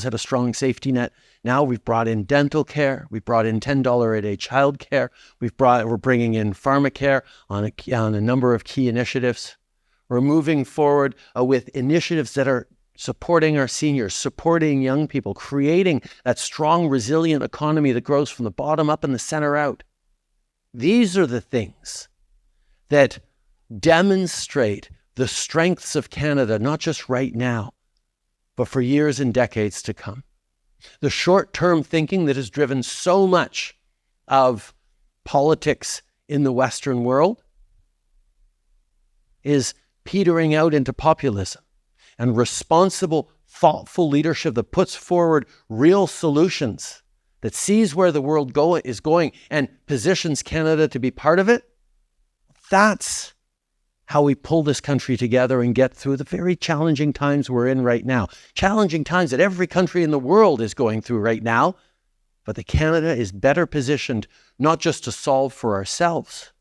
had a strong safety net. Now we've brought in dental care. We've brought in $10 a day child care. We're bringing in pharmacare on a number of key initiatives. We're moving forward with initiatives that are supporting our seniors, supporting young people, creating that strong, resilient economy that grows from the bottom up and the center out. These are the things that demonstrate the strengths of Canada, not just right now, but for years and decades to come. The short-term thinking that has driven so much of politics in the Western world is petering out into populism, and responsible, thoughtful leadership that puts forward real solutions, that sees where the world is going and positions Canada to be part of it. That's how we pull this country together and get through the very challenging times we're in right now. Challenging times that every country in the world is going through right now, but that Canada is better positioned not just to solve for ourselves,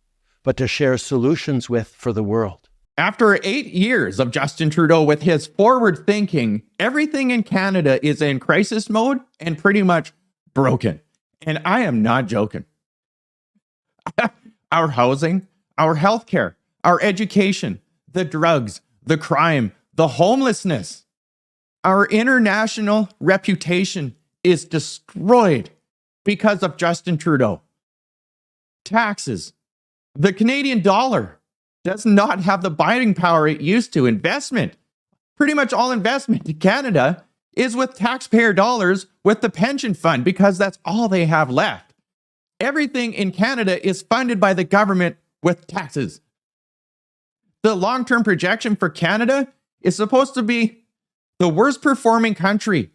but to share solutions with for the world. After 8 years of Justin Trudeau with his forward thinking, everything in Canada is in crisis mode and pretty much broken. And I am not joking. Our housing, our healthcare, our education, the drugs, the crime, the homelessness, our international reputation is destroyed because of Justin Trudeau. Taxes, the Canadian dollar does not have the buying power it used to. Investment, pretty much all investment in Canada is with taxpayer dollars with the pension fund because that's all they have left. Everything in Canada is funded by the government with taxes. The long-term projection for Canada is supposed to be the worst performing country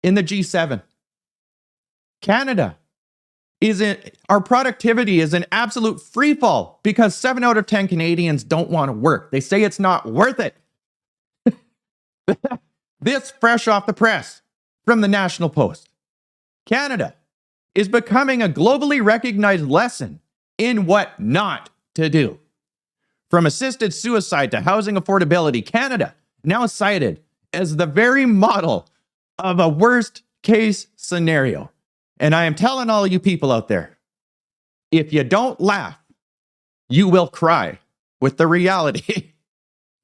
in the G7. Canada our productivity is in absolute free fall because 7 out of 10 Canadians don't want to work. They say it's not worth it. This fresh off the press from the National Post. Canada is becoming a globally recognized lesson in what not to do. From assisted suicide to housing affordability, Canada now cited as the very model of a worst case scenario. And I am telling all you people out there, if you don't laugh, you will cry with the reality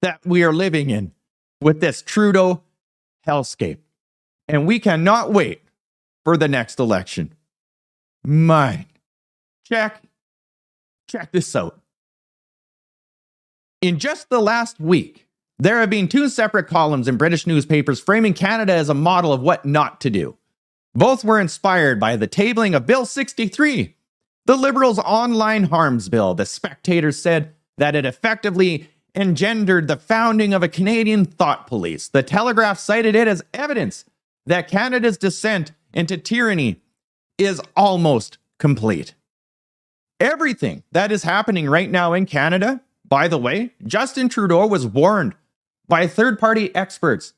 that we are living in with this Trudeau hellscape. And we cannot wait for the next election. Mine. Check this out. In just the last week, there have been 2 separate columns in British newspapers framing Canada as a model of what not to do. Both were inspired by the tabling of Bill 63, the Liberals' online harms bill. The Spectator said that it effectively engendered the founding of a Canadian thought police. The Telegraph cited it as evidence that Canada's descent into tyranny is almost complete. Everything that is happening right now in Canada, by the way, Justin Trudeau was warned by third-party experts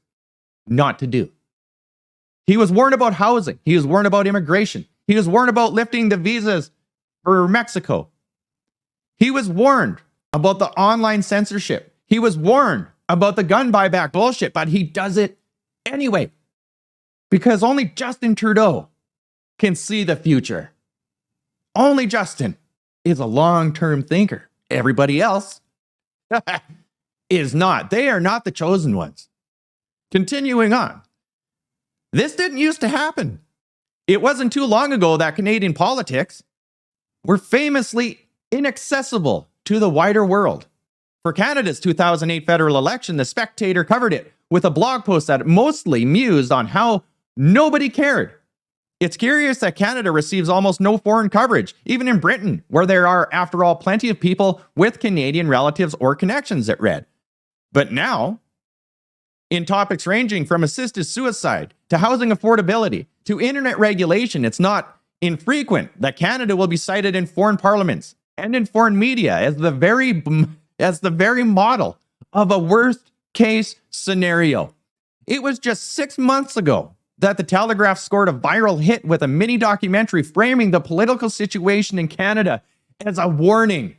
not to do. He was warned about housing. He was warned about immigration. He was warned about lifting the visas for Mexico. He was warned about the online censorship. He was warned about the gun buyback bullshit, but he does it anyway. Because only Justin Trudeau can see the future. Only Justin is a long-term thinker. Everybody else is not. They are not the chosen ones. Continuing on. This didn't used to happen. It wasn't too long ago that Canadian politics were famously inaccessible to the wider world. For Canada's 2008 federal election, The Spectator covered it with a blog post that mostly mused on how nobody cared. It's curious that Canada receives almost no foreign coverage, even in Britain, where there are, after all, plenty of people with Canadian relatives or connections, it read. But now, in topics ranging from assisted suicide to housing affordability to internet regulation, it's not infrequent that Canada will be cited in foreign parliaments and in foreign media as the very model of a worst case scenario. It was just 6 months ago that the Telegraph scored a viral hit with a mini documentary framing the political situation in Canada as a warning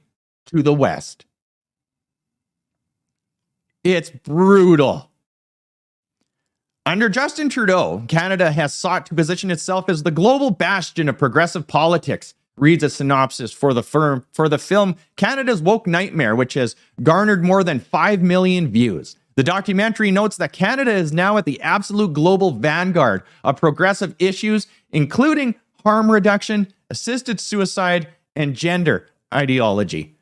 to the West. It's brutal. Under Justin Trudeau, Canada has sought to position itself as the global bastion of progressive politics, reads a synopsis for the film Canada's Woke Nightmare, which has garnered more than 5 million views. The documentary notes that Canada is now at the absolute global vanguard of progressive issues, including harm reduction, assisted suicide, and gender ideology.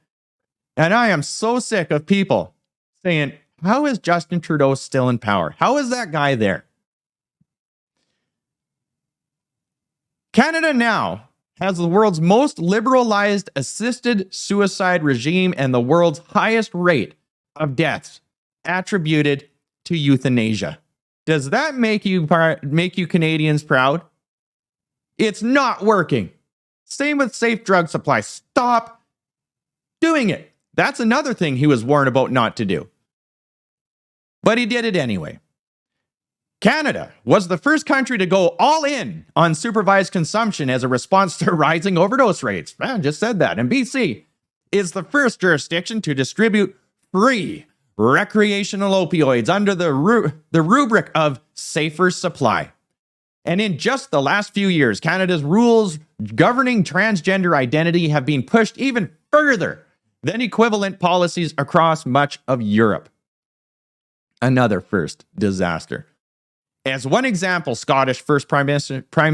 And I am so sick of people saying, how is Justin Trudeau still in power? How is that guy there? Canada now has the world's most liberalized assisted suicide regime and the world's highest rate of deaths attributed to euthanasia. Does that make you Canadians proud? It's not working. Same with safe drug supply. Stop doing it. That's another thing he was warned about not to do. But he did it anyway. Canada was the first country to go all in on supervised consumption as a response to rising overdose rates. I just said that. And BC is the first jurisdiction to distribute free recreational opioids under the rubric of safer supply. And in just the last few years, Canada's rules governing transgender identity have been pushed even further than equivalent policies across much of Europe. Another first disaster. As one example, Scottish first Prime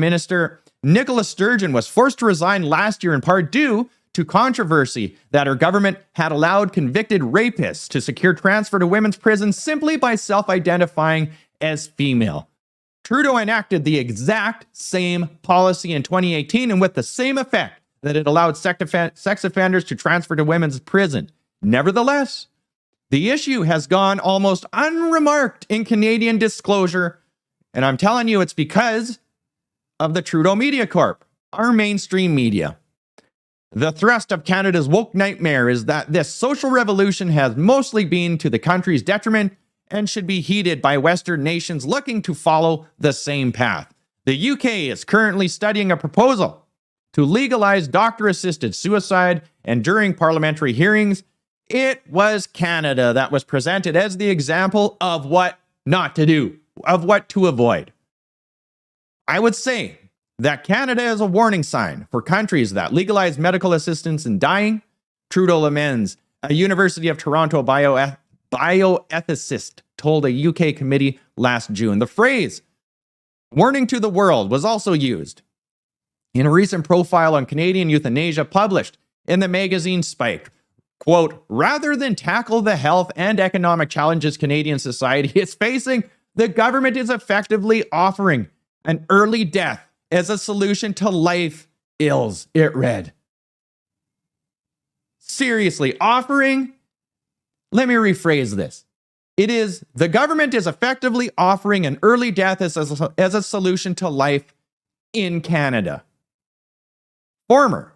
Minister Nicola Sturgeon was forced to resign last year in part due to controversy that her government had allowed convicted rapists to secure transfer to women's prisons simply by self-identifying as female. Trudeau enacted the exact same policy in 2018 and with the same effect that it allowed sex offenders to transfer to women's prison. Nevertheless, the issue has gone almost unremarked in Canadian disclosure, and I'm telling you it's because of the Trudeau Media Corp, our mainstream media. The thrust of Canada's woke nightmare is that this social revolution has mostly been to the country's detriment and should be heeded by Western nations looking to follow the same path. The UK is currently studying a proposal to legalize doctor-assisted suicide, and during parliamentary hearings, it was Canada that was presented as the example of what not to do, of what to avoid. I would say that Canada is a warning sign for countries that legalize medical assistance in dying. Trudeau laments. A University of Toronto bioethicist told a UK committee last June. The phrase warning to the world was also used in a recent profile on Canadian euthanasia published in the magazine Spike. Quote, rather than tackle the health and economic challenges Canadian society is facing, the government is effectively offering an early death as a solution to life ills, it read. Seriously, offering? Let me rephrase this. It is, the government is effectively offering an early death as a solution to life in Canada. Former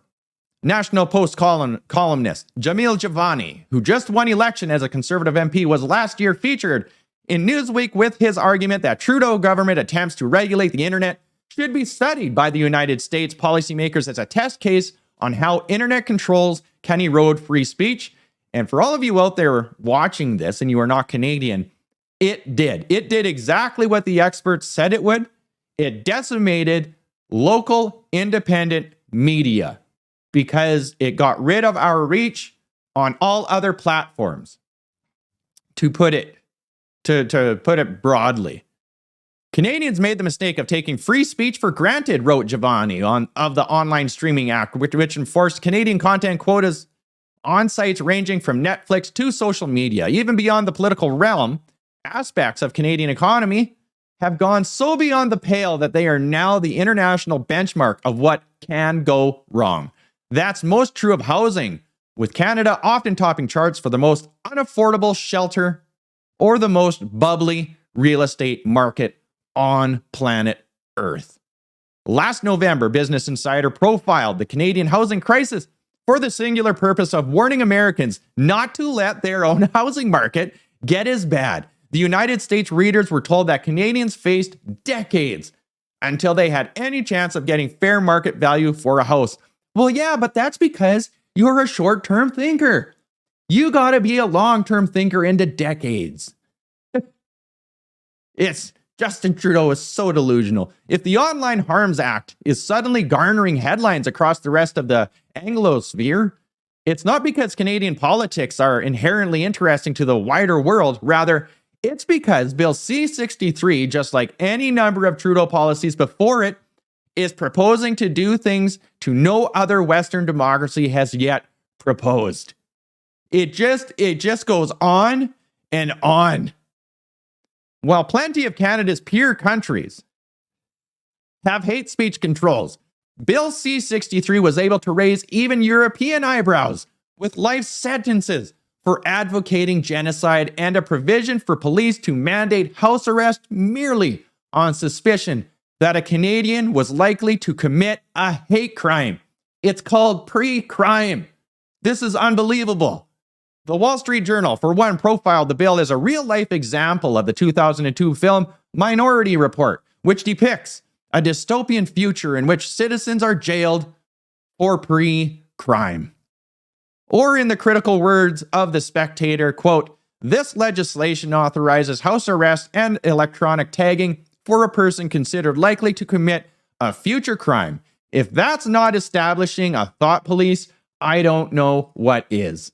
National Post columnist Jami Javani, who just won election as a Conservative MP, was last year featured in Newsweek with his argument that Trudeau government attempts to regulate the internet should be studied by the United States policymakers as a test case on how internet controls can erode free speech. And for all of you out there watching this and you are not Canadian, it did. It did exactly what the experts said it would. It decimated local independent media because it got rid of our reach on all other platforms. To put it broadly, Canadians made the mistake of taking free speech for granted, wrote Javani of the Online Streaming Act, which enforced Canadian content quotas on sites ranging from Netflix to social media. Even beyond the political realm, aspects of Canadian economy have gone so beyond the pale that they are now the international benchmark of what can go wrong. That's most true of housing, with Canada often topping charts for the most unaffordable shelter or the most bubbly real estate market on planet Earth. Last November, Business Insider profiled the Canadian housing crisis for the singular purpose of warning Americans not to let their own housing market get as bad. The United States readers were told that Canadians faced decades until they had any chance of getting fair market value for a house. Well, yeah, but that's because you're a short-term thinker. You got to be a long-term thinker into decades. It's Justin Trudeau is so delusional. If the Online Harms Act is suddenly garnering headlines across the rest of the Anglosphere, it's not because Canadian politics are inherently interesting to the wider world. Rather, it's because Bill C-63, just like any number of Trudeau policies before it, is proposing to do things to no other Western democracy has yet proposed. It just goes on and on. While plenty of Canada's peer countries have hate speech controls, Bill C-63 was able to raise even European eyebrows with life sentences for advocating genocide and a provision for police to mandate house arrest merely on suspicion that a Canadian was likely to commit a hate crime. It's called PreCrime. This is unbelievable. The Wall Street Journal, for one, profiled the bill as a real-life example of the 2002 film Minority Report, which depicts a dystopian future in which citizens are jailed for pre-crime. Or in the critical words of The Spectator, quote, "This legislation authorizes house arrest and electronic tagging for a person considered likely to commit a future crime. If that's not establishing a thought police, I don't know what is."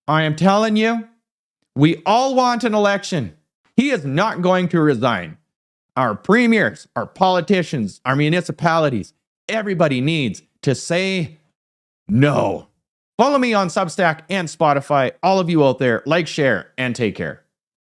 I am telling you, we all want an election. He is not going to resign. Our premiers, our politicians, our municipalities, everybody needs to say no. Follow me on Substack and Spotify. All of you out there, like, share, and take care.